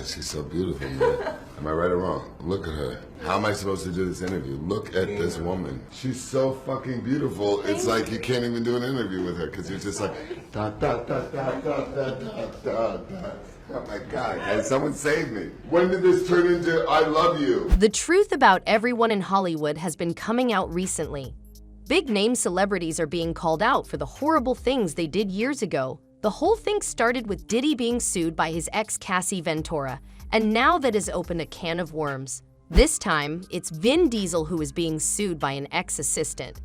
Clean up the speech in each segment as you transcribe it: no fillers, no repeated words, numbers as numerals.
she's so beautiful, man. Am I right or wrong? Look at her. How am I supposed to do this interview? Look at this woman. She's so fucking beautiful. It's like you can't even do an interview with her because you're just like, da da da da da da da da da. Oh my God, can someone save me? When did this turn into I love you? The truth about everyone in Hollywood has been coming out recently. Big-name celebrities are being called out for the horrible things they did years ago. The whole thing started with Diddy being sued by his ex Cassie Ventura, and now that has opened a can of worms. This time, it's Vin Diesel who is being sued by an ex-assistant.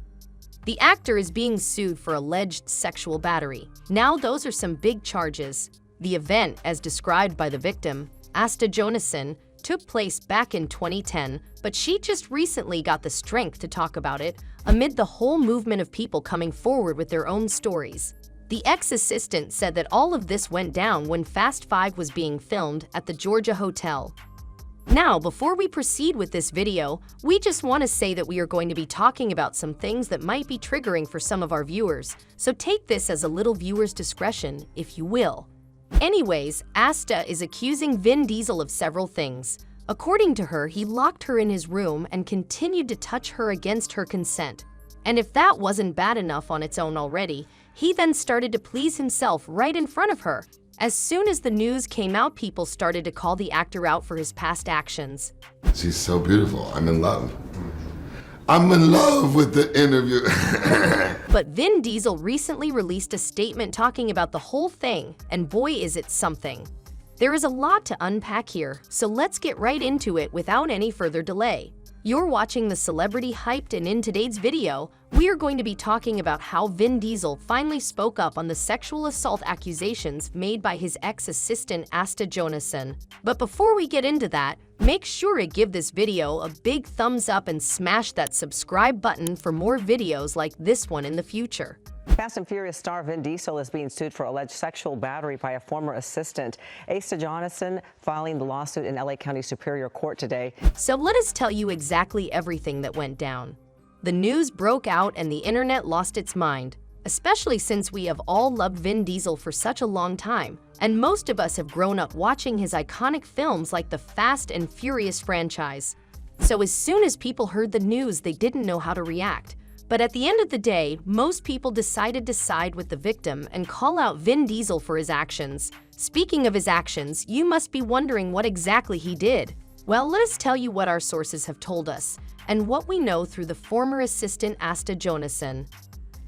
The actor is being sued for alleged sexual battery. Now those are some big charges. The event, as described by the victim, Asta Jonasson, took place back in 2010, but she just recently got the strength to talk about it amid the whole movement of people coming forward with their own stories. The ex-assistant said that all of this went down when Fast 5 was being filmed at the Georgia hotel. Now, before we proceed with this video, we just want to say that we are going to be talking about some things that might be triggering for some of our viewers, so take this as a little viewer's discretion, if you will. Anyways, Asta is accusing Vin Diesel of several things. According to her, he locked her in his room and continued to touch her against her consent. And if that wasn't bad enough on its own already, he then started to please himself right in front of her. As soon as the news came out, people started to call the actor out for his past actions. She's so beautiful. I'm in love. I'm in love with the interview. But Vin Diesel recently released a statement talking about the whole thing, and boy is it something. There is a lot to unpack here, so let's get right into it without any further delay. You're watching The Celebrity Hyped, and in today's video, we are going to be talking about how Vin Diesel finally spoke up on the sexual assault accusations made by his ex-assistant Asta Jonasson. But before we get into that, make sure to give this video a big thumbs up and smash that subscribe button for more videos like this one in the future. Fast and Furious star Vin Diesel is being sued for alleged sexual battery by a former assistant. Asta Jonasson filing the lawsuit in LA County Superior Court today. So let us tell you exactly everything that went down. The news broke out and the internet lost its mind, especially since we have all loved Vin Diesel for such a long time, and most of us have grown up watching his iconic films like the Fast and Furious franchise. So as soon as people heard the news, they didn't know how to react. But at the end of the day, most people decided to side with the victim and call out Vin Diesel for his actions. Speaking of his actions, you must be wondering what exactly he did. Well, let us tell you what our sources have told us, and what we know through the former assistant Asta Jonasson.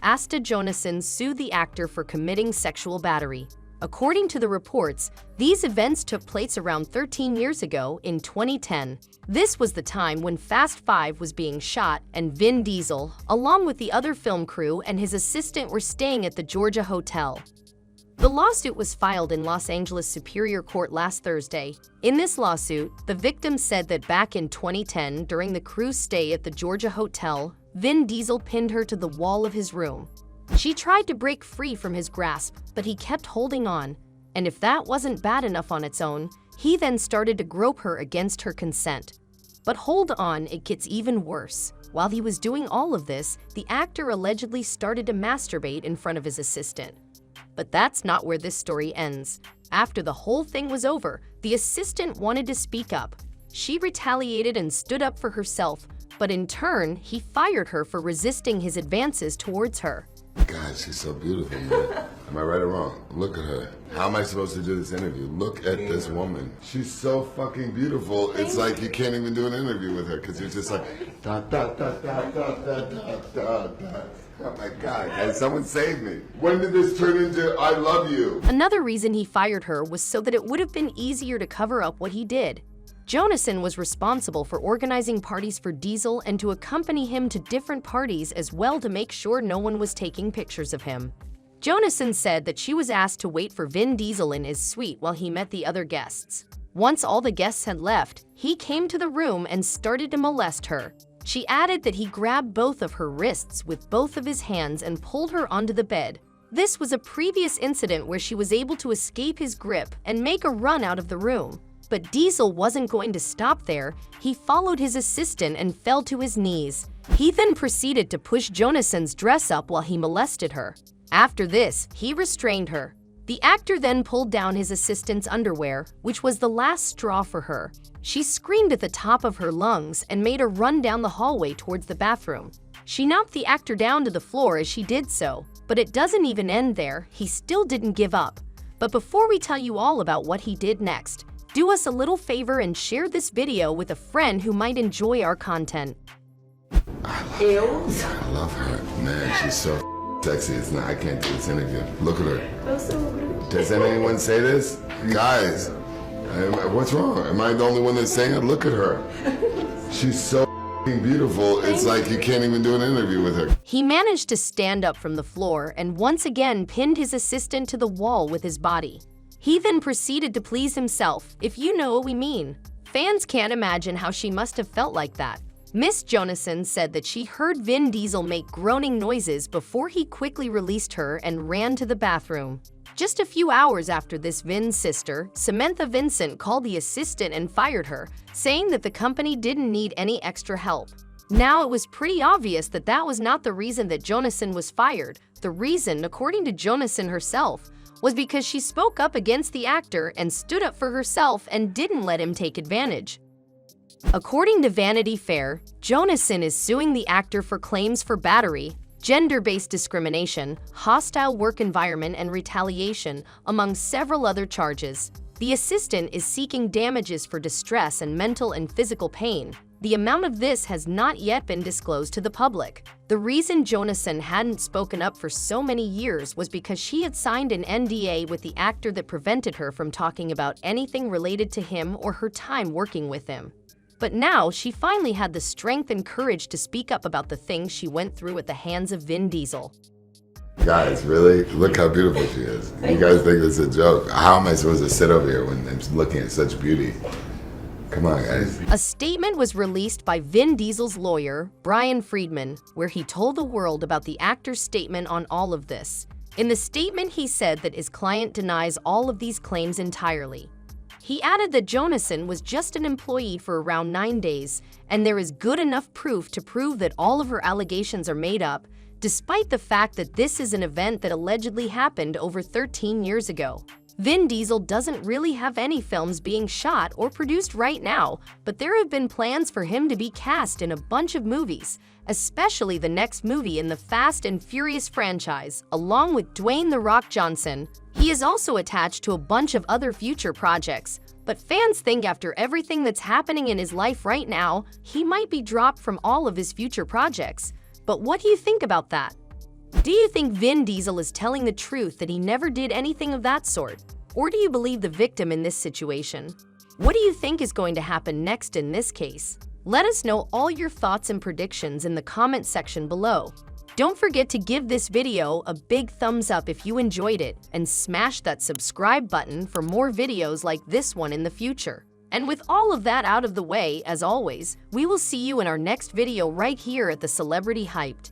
Asta Jonasson sued the actor for committing sexual battery. According to the reports, these events took place around 13 years ago in 2010. This was the time when Fast 5 was being shot and Vin Diesel, along with the other film crew and his assistant, were staying at the Georgia hotel. The lawsuit was filed in Los Angeles Superior Court last Thursday. In this lawsuit, the victim said that back in 2010, during the crew's stay at the Georgia hotel, Vin Diesel pinned her to the wall of his room. She tried to break free from his grasp, but he kept holding on. And if that wasn't bad enough on its own, he then started to grope her against her consent. But hold on, it gets even worse. While he was doing all of this, the actor allegedly started to masturbate in front of his assistant. But that's not where this story ends. After the whole thing was over, the assistant wanted to speak up. She retaliated and stood up for herself, but in turn, he fired her for resisting his advances towards her. God, she's so beautiful, man. Am I right or wrong? Look at her. How am I supposed to do this interview? Look at this woman. She's so fucking beautiful. It's like you can't even do an interview with her because you're just like, da da da da da da da da da. Oh my God, can someone save me? When did this turn into I love you? Another reason he fired her was so that it would have been easier to cover up what he did. Jonasson was responsible for organizing parties for Diesel and to accompany him to different parties as well to make sure no one was taking pictures of him. Jonasson said that she was asked to wait for Vin Diesel in his suite while he met the other guests. Once all the guests had left, he came to the room and started to molest her. She added that he grabbed both of her wrists with both of his hands and pulled her onto the bed. This was a previous incident where she was able to escape his grip and make a run out of the room. But Diesel wasn't going to stop there. He followed his assistant and fell to his knees. He then proceeded to push Jonasson's dress up while he molested her. After this, he restrained her. The actor then pulled down his assistant's underwear, which was the last straw for her. She screamed at the top of her lungs and made a run down the hallway towards the bathroom. She knocked the actor down to the floor as she did so, but it doesn't even end there. He still didn't give up. But before we tell you all about what he did next, do us a little favor and share this video with a friend who might enjoy our content. I love her. Man, she's so sexy. It's not, I can't do this interview. Look at her. Does anyone say this? Guys, what's wrong? Am I the only one that's saying it? Look at her. She's so beautiful. It's like you can't even do an interview with her. He managed to stand up from the floor and once again pinned his assistant to the wall with his body. He then proceeded to please himself, if you know what we mean. Fans can't imagine how she must have felt like that. Miss Jonasson said that she heard Vin Diesel make groaning noises before he quickly released her and ran to the bathroom. Just a few hours after this, Vin's sister, Samantha Vincent, called the assistant and fired her, saying that the company didn't need any extra help. Now, it was pretty obvious that that was not the reason that Jonasson was fired. The reason, according to Jonasson herself, was because she spoke up against the actor and stood up for herself and didn't let him take advantage. According to Vanity Fair, Jonasson is suing the actor for claims for battery, gender-based discrimination, hostile work environment, and retaliation, among several other charges. The assistant is seeking damages for distress and mental and physical pain. The amount of this has not yet been disclosed to the public. The reason Jonasson hadn't spoken up for so many years was because she had signed an NDA with the actor that prevented her from talking about anything related to him or her time working with him. But now, she finally had the strength and courage to speak up about the things she went through at the hands of Vin Diesel. Guys, really? Look how beautiful she is. You guys think it's a joke? How am I supposed to sit over here when I'm looking at such beauty? Come on, guys. A statement was released by Vin Diesel's lawyer, Brian Friedman, where he told the world about the actor's statement on all of this. In the statement, he said that his client denies all of these claims entirely. He added that Jonasson was just an employee for around 9 days, and there is good enough proof to prove that all of her allegations are made up, despite the fact that this is an event that allegedly happened over 13 years ago. Vin Diesel doesn't really have any films being shot or produced right now, but there have been plans for him to be cast in a bunch of movies, especially the next movie in the Fast and Furious franchise, along with Dwayne "The Rock" Johnson. He is also attached to a bunch of other future projects, but fans think after everything that's happening in his life right now, he might be dropped from all of his future projects. But what do you think about that? Do you think Vin Diesel is telling the truth that he never did anything of that sort? Or do you believe the victim in this situation? What do you think is going to happen next in this case? Let us know all your thoughts and predictions in the comment section below. Don't forget to give this video a big thumbs up if you enjoyed it, and smash that subscribe button for more videos like this one in the future. And with all of that out of the way, as always, we will see you in our next video right here at the Celebrity Hyped.